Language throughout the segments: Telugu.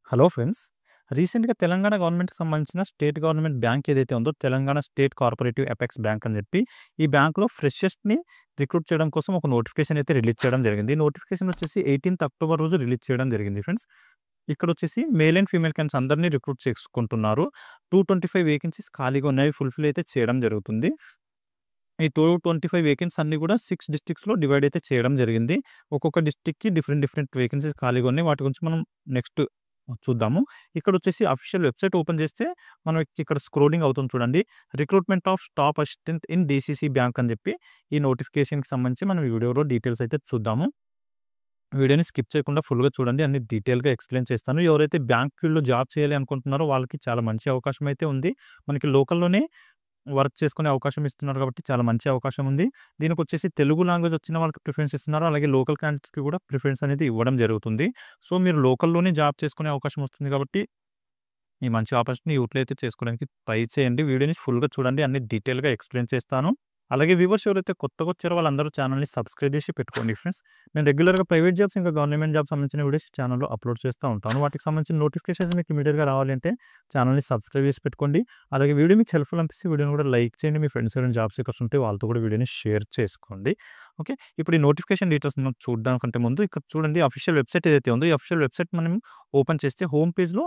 Hello friends. రీసెంట్‌గా తెలంగాణ గవర్నమెంట్‌కి సంబంధించిన స్టేట్ గవర్నమెంట్ బ్యాంక్ ఏదైతే ఉందో Telangana state cooperative apex bank అని చెప్పి ఈ బ్యాంక్‌లో ఫ్రెషర్స్‌ని రిక్రూట్ చేయడం కోసం ఒక నోటిఫికేషన్ అయితే రిలీజ్ చేయడం జరిగింది. ఈ నోటిఫికేషన్ వచ్చేసి 18థ్ అక్టోబర్ రోజు రిలీజ్ చేయడం జరిగింది ఫ్రెండ్స్. ఇక్కడొచ్చేసి మేల్ అండ్ ఫీమేల్ క్యాండిడేట్స్ అందరిని రిక్రూట్ చేసుకుంటున్నారు. 225 వేకెన్సీస్ ఖాళీగా ఉన్నాయి. ఫుల్‌ఫిల్ అయితే చేయడం జరుగుతుంది. ఈ 225 వేకెన్సీస్ అన్నీ కూడా 6 డిస్ట్రిక్ట్స్‌లో డివైడ్ అయితే చేయడం జరిగింది. ఒక్కొక్క డిస్ట్రిక్ట్‌కి డిఫరెంట్ వేకెన్సీస్ ఖాళీగా ఉన్నాయి. వాటి గురించి మనం నెక్స్ట్ చూద్దాము. ఇక్కడొచ్చేసి అఫీషియల్ వెబ్‌సైట్ ఓపెన్ చేస్తే మనకి ఇక్కడ స్క్రోలింగ్ అవుతుంది చూడండి. Recruitment of staff assistant in DCC bank అని చెప్పి ఈ నోటిఫికేషన్‌కి సంబంధించి మనం ఈ వీడియోలో డీటెయిల్స్ అయితే చూద్దాము. వీడియోని స్కిప్ చేయకుండా ఫుల్‌గా చూడండి. అన్ని డీటెయిల్‌గా ఎక్స్‌ప్లెయిన్ చేస్తాను. ఎవరైతే బ్యాంక్ ఫీల్డ్‌లో జాబ్ చేయాలి అనుకుంటున్నారో వాళ్ళకి చాలా మంచి అవకాశం అయితే ఉంది. మనకి లోకల్‌లోనే వర్క్ చేసుకునే అవకాశం ఇస్తున్నారు కాబట్టి చాలా మంచి అవకాశం ఉంది. దీనికొచ్చేసి తెలుగు లాంగ్వేజ్ వచ్చిన వాళ్ళకి ప్రిఫరెన్స్ ఇస్తున్నారు. అలాగే లోకల్ క్యాండిడేట్స్‌కి కూడా ప్రిఫరెన్స్ అనేది ఇవ్వడం జరుగుతుంది. సో, మీరు లోకల్‌లోనే జాబ్ చేసుకునే అవకాశం వస్తుంది కాబట్టి ఈ మంచి ఆపర్చునిటీని యూటిలైజ్ అయితే చేసుకోవడానికి ట్రై చేయండి. వీడియోని ఫుల్‌గా చూడండి. అన్ని డీటెయిల్‌గా ఎక్స్‌ప్లెయిన్ చేస్తాను. అలాగే వ్యూవర్స్ ఎవరైతే కొత్తగా వచ్చారో వాళ్ళందరూ ఛానెల్‌ని సబ్స్క్రైబ్ చేసి పెట్టుకోండి ఫ్రెండ్స్. నేను రెగ్యులర్‌గా ప్రైవేట్ జాబ్స్ ఇంకా గవర్నమెంట్ జాబ్స్ సంబంధించిన వీడియోస్ ఛానెల్‌లో అప్లోడ్ చేస్తూ ఉంటాను. వాటికి సంబంధించిన నోటిఫికేషన్స్ మీకు ఇమ్మీడియేట్‌గా రావాలంటే ఛానెల్‌ని సబ్స్క్రైబ్ చేసి పెట్టుకోండి. అలాగే వీడియో మీకు హెల్ప్‌ఫుల్ అనిపిస్తే వీడియోని కూడా లైక్ చేయండి. మీ ఫ్రెండ్స్ ఎవరైనా జాబ్ సీకర్స్ ఉంటే వాళ్ళతో కూడా వీడియోని షేర్ చేసుకోండి. ఓకే. ఇప్పుడు ఈ నోటిఫికేషన్ డీటెయిల్స్ మనం చూడడానికంటే ముందు ఇక్కడ చూడండి అఫీషియల్ వెబ్‌సైట్ ఏదైతే ఉందో ఈ అఫీషియల్ వెబ్‌సైట్ మనం ఓపెన్ చేస్తే హోమ్ పేజ్‌లో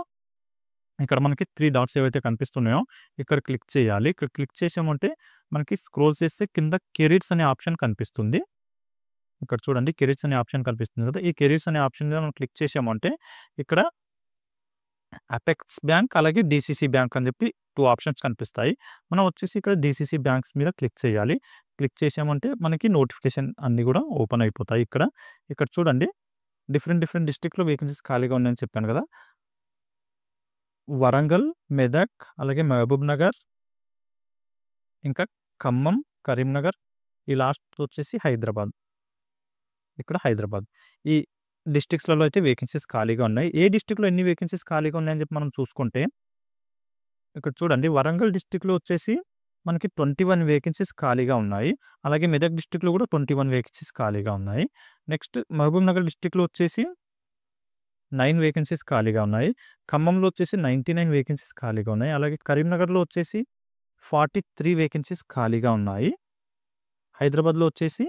ఇక్కడ మనకి 3 డాట్స్ ఏవైతే కనిపిస్తున్నాయో ఇక్కడ క్లిక్ చేయాలి. ఇక్కడ క్లిక్ చేసామంటే మనకి స్క్రోల్ చేస్తే కింద కెరీర్స్ అనే ఆప్షన్ కనిపిస్తుంది. ఇక్కడ చూడండి కెరీర్స్ అనే ఆప్షన్ కనిపిస్తుంది కదా! ఈ కెరీర్స్ అనే ఆప్షన్ మీద మనం క్లిక్ చేసామంటే ఇక్కడ అపెక్స్ బ్యాంక్ అలాగే డీసీసీ బ్యాంక్ అని చెప్పి 2 ఆప్షన్స్ కనిపిస్తాయి. మనం వచ్చేసి ఇక్కడ డీసీసీ బ్యాంక్స్ మీద క్లిక్ చేయాలి. క్లిక్ చేసామంటే మనకి నోటిఫికేషన్ అన్నీ కూడా ఓపెన్ అయిపోతాయి ఇక్కడ. ఇక్కడ చూడండి డిఫరెంట్ డిస్ట్రిక్ట్‌లో వేకెన్సీస్ ఖాళీగా ఉన్నాయని చెప్పాను కదా! వరంగల్, మెదక్, అలాగే మహబూబ్‌నగర్, ఇంకా ఖమ్మం, కరీంనగర్, ఈ లాస్ట్ వచ్చేసి హైదరాబాద్. ఇక్కడ హైదరాబాద్. ఈ డిస్ట్రిక్ట్స్‌లలో అయితే వేకెన్సీస్ ఖాళీగా ఉన్నాయి. ఏ డిస్ట్రిక్ట్‌లో ఎన్ని వేకెన్సీస్ ఖాళీగా ఉన్నాయని చెప్పి మనం చూసుకుంటే, ఇక్కడ చూడండి వరంగల్ డిస్ట్రిక్ట్‌లో వచ్చేసి మనకి 21 వేకెన్సీస్ ఖాళీగా ఉన్నాయి. అలాగే మెదక్ డిస్ట్రిక్ట్‌లో కూడా 21 వేకెన్సీస్ ఖాళీగా ఉన్నాయి. నెక్స్ట్ మహబూబ్‌నగర్ డిస్ట్రిక్ట్‌లో వచ్చేసి 9 వేకెన్సీస్ ఖాళీగా ఉన్నాయి. ఖమ్మంలో వచ్చేసి 99 వేకెన్సీస్ ఖాళీగా ఉన్నాయి. అలాగే కరీంనగర్‌లో వచ్చేసి 43 వేకెన్సీస్ ఖాళీగా ఉన్నాయి. హైదరాబాద్‌లో వచ్చేసి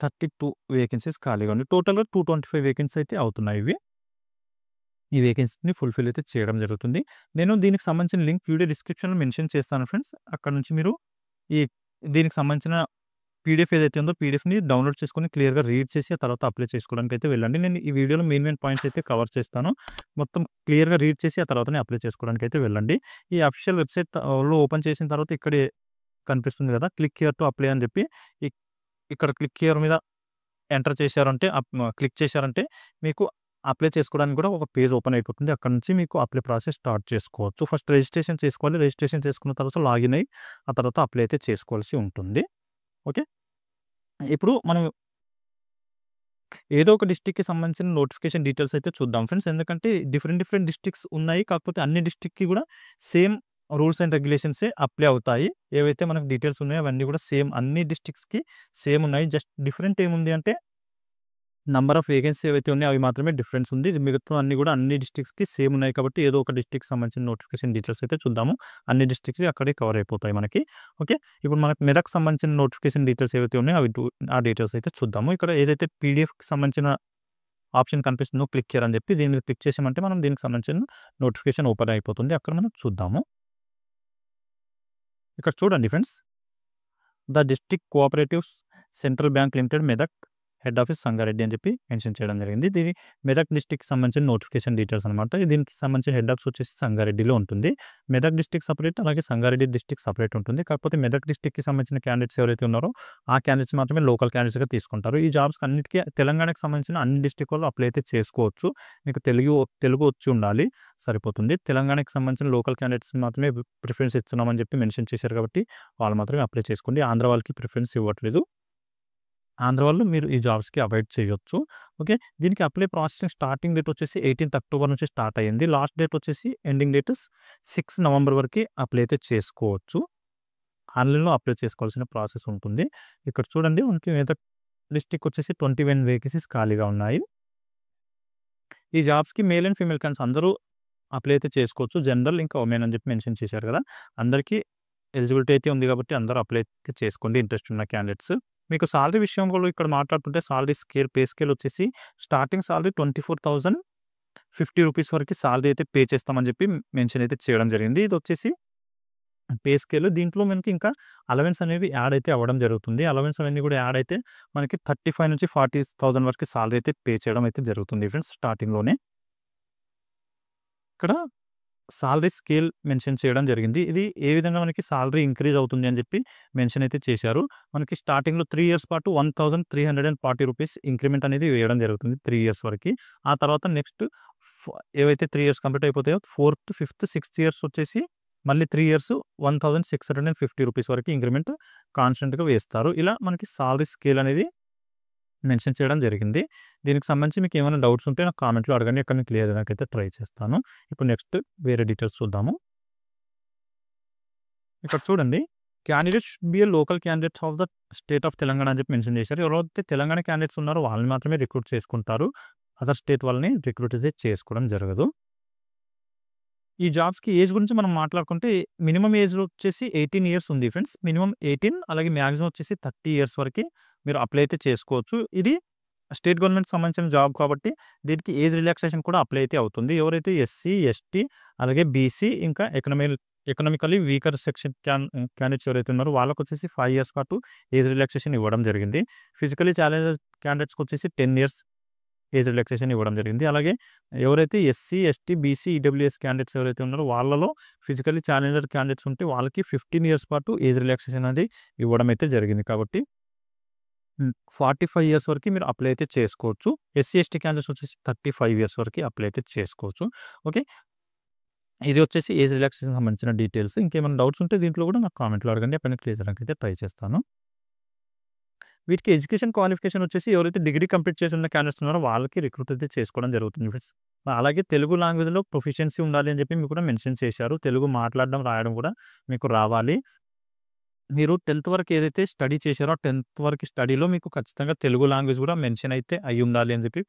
32 వేకెన్సీస్ ఖాళీగా ఉన్నాయి. టోటల్‌గా 225 వేకెన్సీ అయితే అవుతున్నాయి ఇవి. ఈ వేకెన్సీని ఫుల్‌ఫిల్ అయితే చేయడం జరుగుతుంది. నేను దీనికి సంబంధించిన లింక్ వీడియో డిస్క్రిప్షన్‌లో మెన్షన్ చేస్తాను ఫ్రెండ్స్. అక్కడ నుంచి మీరు ఈ దీనికి సంబంధించిన పీడీఎఫ్ ఏదైతే ఉందో పీడీఎఫ్‌ని డౌన్‌లోడ్ చేసుకొని క్లియర్‌గా రీడ్ చేసి ఆ తర్వాత అప్లై చేసుకోవడానికైతే వెళ్ళండి. నేను ఈ వీడియోలో మెయిన్ పాయింట్స్ అయితే కవర్ చేస్తాను. మొత్తం క్లియర్‌గా రీడ్ చేసి ఆ తర్వాతనే అప్లై చేసుకోవడానికైతే వెళ్ళండి. ఈ అఫీషియల్ వెబ్‌సైట్ లో ఓపెన్ చేసిన తర్వాత ఇక్కడే కనిపిస్తుంది కదా! క్లిక్ హియర్ టు అప్లై అని చెప్పి ఇ ఇక్కడ క్లిక్ హియర్ మీద ఎంటర్ చేశారంటే క్లిక్ చేశారంటే మీకు అప్లై చేసుకోవడానికి కూడా ఒక పేజ్ ఓపెన్ అయిపోతుంది. అక్కడి నుంచి మీకు అప్లై ప్రాసెస్ స్టార్ట్ చేసుకోవచ్చు. ఫస్ట్ రిజిస్ట్రేషన్ చేసుకోవాలి. రిజిస్ట్రేషన్ చేసుకున్న తర్వాత లాగిన్ అయ్యి ఆ తర్వాత అప్లై అయితే చేసుకోవాల్సి ఉంటుంది. ఓకే. ఇప్పుడు మనం ఏదో ఒక డిస్ట్రిక్ట్‌కి సంబంధించిన నోటిఫికేషన్ డీటెయిల్స్ అయితే చూద్దాం ఫ్రెండ్స్. ఎందుకంటే డిఫరెంట్ డిస్ట్రిక్ట్స్ ఉన్నాయి. కాకపోతే అన్ని డిస్ట్రిక్ట్‌కి కూడా సేమ్ రూల్స్ అండ్ రెగ్యులేషన్సే అప్లై అవుతాయి. ఏవైతే మనకు డీటెయిల్స్ ఉన్నాయో అవన్నీ కూడా సేమ్ అన్ని డిస్ట్రిక్ట్స్‌కి సేమ్ ఉన్నాయి. జస్ట్ డిఫరెంట్ ఏముంది అంటే నంబర్ ఆఫ్ వేకెన్సీ ఏవైతే ఉన్నాయో అవి మాత్రమే డిఫరెన్స్ ఉంది. మిగతా అన్ని కూడా అన్ని డిస్ట్రిక్ట్స్‌కి సేమ్ ఉన్నాయి కాబట్టి ఏదో ఒక డిస్ట్రిక్ట్‌కి సంబంధించిన నోటిఫికేషన్ డీటెయిల్స్ అయితే చూద్దాము. అన్ని డిస్ట్రిక్ట్‌వి అక్కడే కవర్ అయిపోతాయి మనకి. ఓకే. ఇప్పుడు మనకు మెదక్‌కి సంబంధించిన నోటిఫికేషన్ డీటెయిల్స్ ఏవైతే ఉన్నాయో అవి ఆ డీటెయిల్స్ అయితే చూద్దాము. ఇక్కడ ఏదైతే పీడీఎఫ్‌కి సంబంధించిన ఆప్షన్ కనిపిస్తుందో క్లిక్ హియర్ అని చెప్పి దీని మీద క్లిక్ చేసామంటే మనం దీనికి సంబంధించిన నోటిఫికేషన్ ఓపెన్ అయిపోతుంది. అక్కడ మనం చూద్దాము. ఇక్కడ చూడండి friends. The district cooperatives central bank limited Medak head office Sangareddy అని చెప్పి మెన్షన్ చేయడం జరిగింది. ఇది మెదక్ డిస్ట్రిక్ట్‌కి సంబంధించిన నోటిఫికేషన్ డీటెయిల్స్ అనమాట. దీనికి సంబంధించిన హెడ్ ఆఫీస్ వచ్చేసి సంగారెడ్డిలో ఉంటుంది. మెదక్ డిస్ట్రిక్ట్ సెపరేట్ అలాగే సంగారెడ్డి డిస్ట్రిక్ట్ సెపరేట్ ఉంటుంది. కాకపోతే మెదక్ డిస్ట్రిక్ట్‌కి సంబంధించిన క్యాండిడేట్స్ ఎవరైతే ఉన్నారో ఆ క్యాండిడేట్స్ మాత్రమే లోకల్ క్యాండిడేట్స్‌గా తీసుకుంటారు. ఈ జాబ్స్‌కి అన్నిటికి తెలంగాణకు సంబంధించిన అన్ని డిస్ట్రిక్ట్ వాళ్ళు అప్లై అయితే చేసుకోవచ్చు. మీకు తెలుగు వచ్చి ఉండాలి సరిపోతుంది. తెలంగాణకి సంబంధించిన లోకల్ క్యాండిడేట్స్‌కి మాత్రమే ప్రిఫరెన్స్ ఇస్తున్నామని చెప్పి మెన్షన్ చేశారు కాబట్టి వాళ్ళు మాత్రమే అప్లై చేసుకోండి. ఆంధ్ర వాళ్ళకి ప్రిఫరెన్స్ ఇవ్వట్లేదు. ఆంధ్ర వాళ్ళు మీరు ఈ జాబ్స్‌కి అవాయిడ్ చేయొచ్చు. ఓకే. దీనికి అప్లై ప్రాసెసింగ్ స్టార్టింగ్ డేట్ వచ్చేసి 18థ్ అక్టోబర్ నుంచి స్టార్ట్ అయ్యింది. లాస్ట్ డేట్ వచ్చేసి ఎండింగ్ డేట్ 6 నవంబర్ వరకి అప్లై అయితే చేసుకోవచ్చు. ఆన్‌లైన్‌లో అప్లై చేసుకోవాల్సిన ప్రాసెస్ ఉంటుంది. ఇక్కడ చూడండి మనకి మెదక్ డిస్ట్రిక్ట్ వచ్చేసి 21 వేకెన్సీస్ ఖాళీగా ఉన్నాయి. ఈ జాబ్స్‌కి మేల్ అండ్ ఫీమేల్ క్యాండిడేట్స్ అందరూ అప్లై అయితే చేసుకోవచ్చు. జనరల్ ఇంకా ఉమెన్ అని చెప్పి మెన్షన్ చేశారు కదా! అందరికీ ఎలిజిబిలిటీ అయితే ఉంది కాబట్టి అందరూ అప్లై అయితే చేసుకోండి ఇంట్రెస్ట్ ఉన్న క్యాండిడేట్స్. మీకు సాలరీ విషయం కూడా ఇక్కడ మాట్లాడుకుంటే సాలరీ స్కేల్, పే స్కేల్ వచ్చేసి స్టార్టింగ్ సాలరీ 24,050 రూపీస్ వరకు సాలరీ అయితే పే చేస్తామని చెప్పి మెన్షన్ అయితే చేయడం జరిగింది. ఇదొచ్చేసి పే స్కేల్. దీంట్లో మనకి ఇంకా అలవెన్స్ అనేవి యాడ్ అయితే అవ్వడం జరుగుతుంది. అలవెన్స్ అవన్నీ కూడా యాడ్ అయితే మనకి 35,000-40,000 వరకు సాలరీ అయితే పే చేయడం అయితే జరుగుతుంది ఫ్రెండ్స్ స్టార్టింగ్‌లోనే. ఇక్కడ సాలరీ స్కేల్ మెన్షన్ చేయడం జరిగింది. ఇది ఏ విధంగా మనకి సాలరీ ఇంక్రీజ్ అవుతుంది అని చెప్పి మెన్షన్ అయితే చేశారు. మనకి స్టార్టింగ్‌లో 3 ఇయర్స్ పాటు 1,340 రూపీస్ ఇంక్రిమెంట్ అనేది వేయడం జరుగుతుంది 3 ఇయర్స్ వరకి. ఆ తర్వాత నెక్స్ట్ ఫ ఏవైతే 3 ఇయర్స్ కంప్లీట్ అయిపోతాయో 4థ్, 5థ్, 6థ్ ఇయర్స్ వచ్చేసి మళ్ళీ 3 ఇయర్స్ 1,650 రూపీస్ వరకు ఇంక్రిమెంట్ కాన్స్టెంట్‌గా వేస్తారు. ఇలా మనకి సాలరీ స్కేల్ అనేది మెన్షన్ చేయడం జరిగింది. దీనికి సంబంధించి మీకు ఏమైనా డౌట్స్ ఉంటే నాకు కామెంట్‌లో అడగండి. అక్కడ నేను క్లియర్ చేయడానికైతే ట్రై చేస్తాను. ఇప్పుడు నెక్స్ట్ వేరే డీటెయిల్స్ చూద్దాము. ఇక్కడ చూడండి. Candidates should be a local candidates of the state of Telangana అని చెప్పి మెన్షన్ చేశారు. ఎవరైతే తెలంగాణ క్యాండిడేట్స్ ఉన్నారో వాళ్ళని మాత్రమే రిక్రూట్ చేసుకుంటారు. అదర్ స్టేట్ వాళ్ళని రిక్రూట్ అయితే చేసుకోవడం జరగదు. ఈ జాబ్స్‌కి ఏజ్ గురించి మనం మాట్లాడుకుంటే మినిమమ్ ఏజ్ వచ్చేసి 18 ఇయర్స్ ఉంది ఫ్రెండ్స్. మినిమమ్ 18 అలాగే మాక్సిమం వచ్చేసి 30 ఇయర్స్ వరకి మీరు అప్లై అయితే చేసుకోవచ్చు. ఇది స్టేట్ గవర్నమెంట్‌కి సంబంధించిన జాబ్ కాబట్టి దీనికి ఏజ్ రిలాక్సేషన్ కూడా అప్లై అయితే అవుతుంది. ఎవరైతే ఎస్సీ, ఎస్టీ అలాగే బీసీ ఇంకా ఎకనామికల్లీ వీకర్ సెక్షన్ క్యాండిడేట్స్ ఎవరైతే ఉన్నారో వాళ్ళకొచ్చేసి 5 ఇయర్స్ పాటు ఏజ్ రిలాక్సేషన్ ఇవ్వడం జరిగింది. ఫిజికల్లీ ఛాలెంజ్డ్ క్యాండిడేట్స్‌కి వచ్చేసి 10 ఇయర్స్ ఏజ్ రిలాక్సేషన్ ఇవ్వడం జరిగింది. అలాగే ఎవరైతే SC, ST, BC, EWS candidates ఎవరైతే ఉన్నారో వాళ్ళలో ఫిజికల్లీ ఛాలెంజ్డ్ క్యాండిడేట్స్ ఉంటే వాళ్ళకి 15 ఇయర్స్ పాటు ఏజ్ రిలాక్సేషన్ అనేది ఇవ్వడం అయితే జరిగింది. కాబట్టి 45 ఇయర్స్ వరకు మీరు అప్లై అయితే చేసుకోవచ్చు. ఎస్సీ, ఎస్టీ క్యాండిడేట్స్ వచ్చేసి 35 ఇయర్స్ వరకు అప్లై అయితే చేసుకోవచ్చు. ఓకే. ఇది వచ్చేసి ఏజ్ రిలాక్సేషన్‌కి సంబంధించిన డీటెయిల్స్. ఇంకేమైనా డౌట్స్ ఉంటే దీంట్లో కూడా నాకు కామెంట్‌లో అడగండి. అక్కడ నేను క్లియర్ చేయడానికి అయితే ట్రై చేస్తాను. వీటికి ఎడ్యుకేషన్ క్వాలిఫికేషన్ వచ్చేసి ఎవరైతే డిగ్రీ కంప్లీట్ చేసి ఉన్న క్యాండిడేట్స్ ఉన్నారో వాళ్ళకి రిక్రూట్ అయితే చేసుకోవడం జరుగుతుంది ఫ్రెండ్స్. అలాగే తెలుగు లాంగ్వేజ్‌లో ప్రొఫిషియన్సీ ఉండాలి అని చెప్పి మీకు కూడా మెన్షన్ చేశారు. తెలుగు మాట్లాడడం, రాయడం కూడా మీకు రావాలి. మీరు 10థ్ వరకు ఏదైతే స్టడీ చేశారో 10థ్ వరకు స్టడీలో మీకు ఖచ్చితంగా తెలుగు లాంగ్వేజ్ కూడా మెన్షన్ అయితే అయ్యి ఉండాలి అని చెప్పి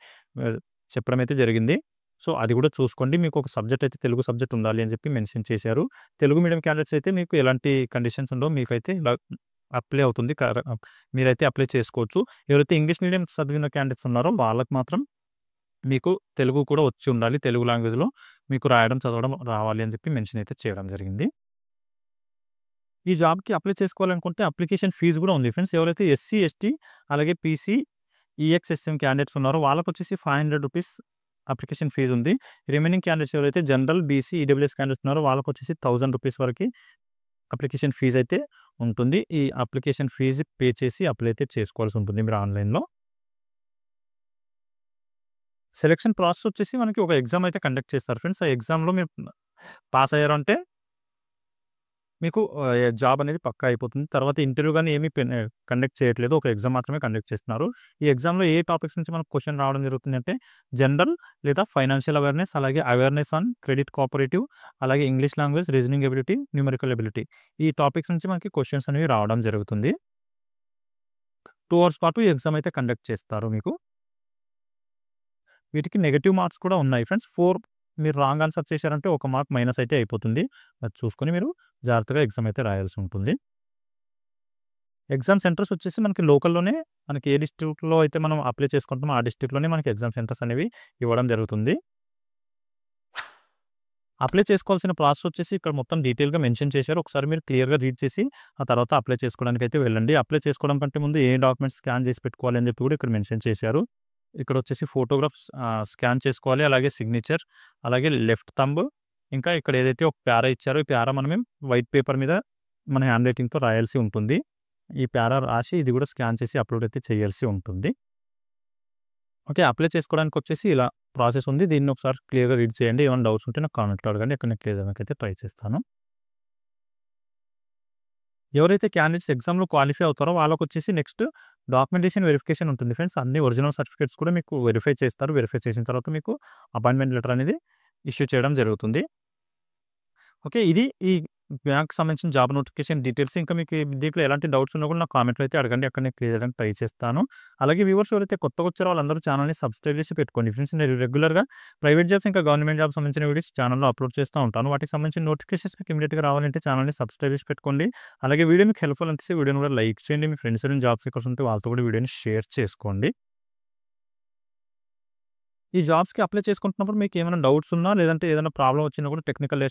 చెప్పడం అయితే జరిగింది. సో, అది కూడా చూసుకోండి. మీకు ఒక సబ్జెక్ట్ అయితే తెలుగు సబ్జెక్ట్ ఉండాలి అని చెప్పి మెన్షన్ చేశారు. తెలుగు మీడియం క్యాండిడేట్స్ అయితే మీకు ఎలాంటి కండిషన్స్ ఉండవు. మీకైతే ఇలా అప్లై అవుతుంది. మీరైతే అప్లై చేసుకోవచ్చు. ఎవరైతే ఇంగ్లీష్ మీడియం చదివిన క్యాండిడేట్స్ ఉన్నారో వాళ్ళకి మాత్రం మీకు తెలుగు కూడా వచ్చి ఉండాలి. తెలుగు లాంగ్వేజ్‌లో మీకు రాయడం, చదవడం రావాలి అని చెప్పి మెన్షన్ అయితే చేయడం జరిగింది. ఈ జాబ్‌కి అప్లై చేసుకోవాలనుకుంటే అప్లికేషన్ ఫీజ్ కూడా ఉంది ఫ్రెండ్స్. ఎవరైతే ఎస్సీ, ఎస్టీ అలాగే పీసీ, ఈఎక్స్ఎస్ఎం క్యాండిడేట్స్ ఉన్నారో వాళ్ళకొచ్చేసి రూ. 500 అప్లికేషన్ ఫీజ్ ఉంది. రిమైనింగ్ క్యాండిడేట్స్ ఎవరైతే జనరల్, బీసీ, ఈడబ్ల్యూఎస్ క్యాండిడేట్స్ ఉన్నారో వాళ్ళకొచ్చేసి రూ. 1,000 వరకి అప్లికేషన్ ఫీజ్ అయితే ఉంటుంది. ఈ అప్లికేషన్ ఫీజ్ పే చేసి అప్లై అయితే చేసుకోవాల్సి ఉంటుంది మీరు ఆన్‌లైన్‌లో. సెలక్షన్ ప్రాసెస్ వచ్చేసి మనకి ఒక ఎగ్జామ్ అయితే కండక్ట్ చేస్తారు ఫ్రెండ్స్. ఆ ఎగ్జామ్‌లో మీరు పాస్ అయ్యారంటే మీకు జాబ్ అనేది పక్కా అయిపోతుంది. తర్వాత ఇంటర్వ్యూ గాని ఏమి కండక్ట్ చేయట్లేదు. ఒక ఎగ్జామ్ మాత్రమే కండక్ట్ చేస్తున్నారు. ఈ ఎగ్జామ్‌లో ఏ టాపిక్స్ నుంచి మనకు క్వెషన్ రావడం జరుగుతుందంటే జనరల్ లేదా ఫైనాన్షియల్ అవేర్‌నెస్, అలాగే అవేర్‌నెస్ ఆన్ క్రెడిట్ కోఆపరేటివ్, అలాగే English language, reasoning ability, numerical ability. ఈ టాపిక్స్ నుంచి మనకి క్వెషన్స్ అనేవి రావడం జరుగుతుంది. 2 అవర్స్ పాటు ఈ ఎగ్జామ్ అయితే కండక్ట్ చేస్తారు మీకు. వీటికి నెగెటివ్ మార్క్స్ కూడా ఉన్నాయి ఫ్రెండ్స్. 4 మీరు రాంగ్ ఆన్సర్ చేశారంటే 1 మార్క్ మైనస్ అయితే అయిపోతుంది. అది చూసుకొని మీరు జాగ్రత్తగా ఎగ్జామ్ అయితే రాయాల్సి ఉంటుంది. ఎగ్జామ్ సెంటర్స్ వచ్చేసి మనకి లోకల్‌లోనే మనకి ఏ డిస్ట్రిక్ట్‌లో అయితే మనం అప్లై చేసుకుంటామో ఆ డిస్ట్రిక్ట్‌లోనే మనకి ఎగ్జామ్ సెంటర్స్ అనేవి ఇవ్వడం జరుగుతుంది. అప్లై చేసుకోవాల్సిన ప్రాసెస్ వచ్చేసి ఇక్కడ మొత్తం డీటెయిల్‌గా మెన్షన్ చేశారు. ఒకసారి మీరు క్లియర్‌గా రీడ్ చేసి ఆ తర్వాత అప్లై చేసుకోవడానికైతే వెళ్ళండి. అప్లై చేసుకోవడం కంటే ముందు ఏ డాక్యుమెంట్స్ స్కాన్ చేసి పెట్టుకోవాలి అని చెప్పి కూడా ఇక్కడ మెన్షన్ చేశారు. ఇక్కడ వచ్చేసి ఫోటోగ్రాఫ్స్ స్కాన్ చేసుకోవాలి. అలాగే సిగ్నేచర్, అలాగే లెఫ్ట్ థంబ్, ఇంకా ఇక్కడ ఏదైతే ఒక ప్యారా ఇచ్చారో ఈ ప్యారా మనం వైట్ పేపర్ మీద మన హ్యాండ్ రైటింగ్‌తో రాయాల్సి ఉంటుంది. ఈ ప్యారా రాసి ఇది కూడా స్కాన్ చేసి అప్లోడ్ అయితే చేయాల్సి ఉంటుంది. ఓకే. అప్లై చేసుకోవడానికి వచ్చేసి ఇలా ప్రాసెస్ ఉంది. దీన్ని ఒకసారి క్లియర్‌గా రీడ్ చేయండి. ఏమైనా డౌట్స్ ఉంటే నాకు కామెంట్‌లో అడగండి. అక్కడ నేను క్లియర్ చేయడానికైతే ట్రై చేస్తాను. ఎవరైతే క్యాండిడేట్స్ ఎగ్జామ్‌లో క్వాలిఫై అవుతారో వాళ్ళకొచ్చేసి నెక్స్ట్ డాక్యుమెంటేషన్ వెరిఫికేషన్ ఉంటుంది ఫ్రెండ్స్. అన్ని ఒరిజినల్ సర్టిఫికేట్స్ కూడా మీకు వెరిఫై చేస్తారు. వెరిఫై చేసిన తర్వాత మీకు అపాయింట్మెంట్ లెటర్ అనేది ఇష్యూ చేయడం జరుగుతుంది. ఓకే. ఇది ఈ బ్యాంక్‌కి సంబంధించిన జాబ్ నోటిఫికేషన్ డీటెయిల్స్ ఇంకా మీకు దీంట్లో ఎలాంటి డౌట్స్ ఉన్నా కూడా నాకు కామెంట్‌లో అయితే అడగండి. అక్కడ నేను క్లియర్ చేయడానికి ట్రై చేస్తాను. అలాగే వ్యూవర్స్ ఎవరైతే కొత్తగా వచ్చారో వాళ్ళందరూ ఛానెల్‌ని సబ్స్క్రైబ్ చేసి పెట్టుకోండి. ఫ్రెండ్స్ నేను రెగ్యులర్‌గా ప్రైవేట్ జాబ్స్ ఇంకా గవర్నమెంట్ జాబ్స్ సంబంధించిన వీడియోస్ ఛానెల్‌లో అప్లోడ్ చేస్తూ ఉంటాను. వాటికి సంబంధించిన నోటిఫికేషన్స్ మీకు ఇమ్మీడియేట్‌గా రావాలంటే ఛానెల్‌ని సబ్స్క్రైబ్ చేసి పెట్టుకోండి. అలాగే వీడియో మీకు హెల్ప్‌ఫుల్ అనిపిస్తే వీడియోని కూడా లైక్ చేయండి. మీ ఫ్రెండ్స్ ఎవరైనా జాబ్ సీకర్స్ ఉంటే వాళ్ళతో కూడా వీడియోని షేర్ చేసుకోండి. ఈ జాబ్స్‌కి అప్లై చేసుకుంటున్నప్పుడు మీకేమైనా డౌట్స్ ఉన్నా, లేదంటే ఏదైనా ప్రాబ్లమ్ వచ్చినా కూడా టెక్నికల్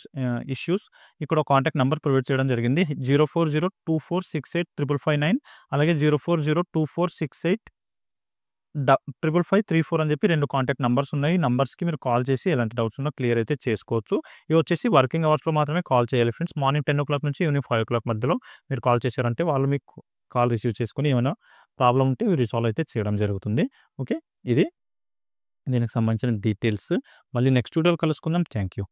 ఇష్యూస్ ఇక్కడ ఒక కాంటాక్ట్ నంబర్ ప్రొవైడ్ చేయడం జరిగింది. 0402468559 అలాగే 0402468553 అని చెప్పి 2 కాంటాక్ట్ నంబర్స్ ఉన్నాయి. ఈ నంబర్స్‌కి మీరు కాల్ చేసి ఎలాంటి డౌట్స్ ఉన్నా క్లియర్ అయితే చేసుకోవచ్చు. ఇవి వచ్చేసి వర్కింగ్ అవర్స్‌లో మాత్రమే కాల్ చేయాలి ఫ్రెండ్స్. మార్నింగ్ 10:00 నుంచి ఈవినింగ్ 5:00 మధ్యలో మీరు కాల్ చేశారంటే వాళ్ళు మీకు కాల్ రిసీవ్ చేసుకొని ఏమైనా ప్రాబ్లమ్ ఉంటే రిసాల్వ్ అయితే చేయడం జరుగుతుంది. ఓకే. ఇది దీనికి సంబంధించిన డీటెయిల్స్. మళ్ళీ నెక్స్ట్ వీడియోలో కలుసుకుందాం. Thank you.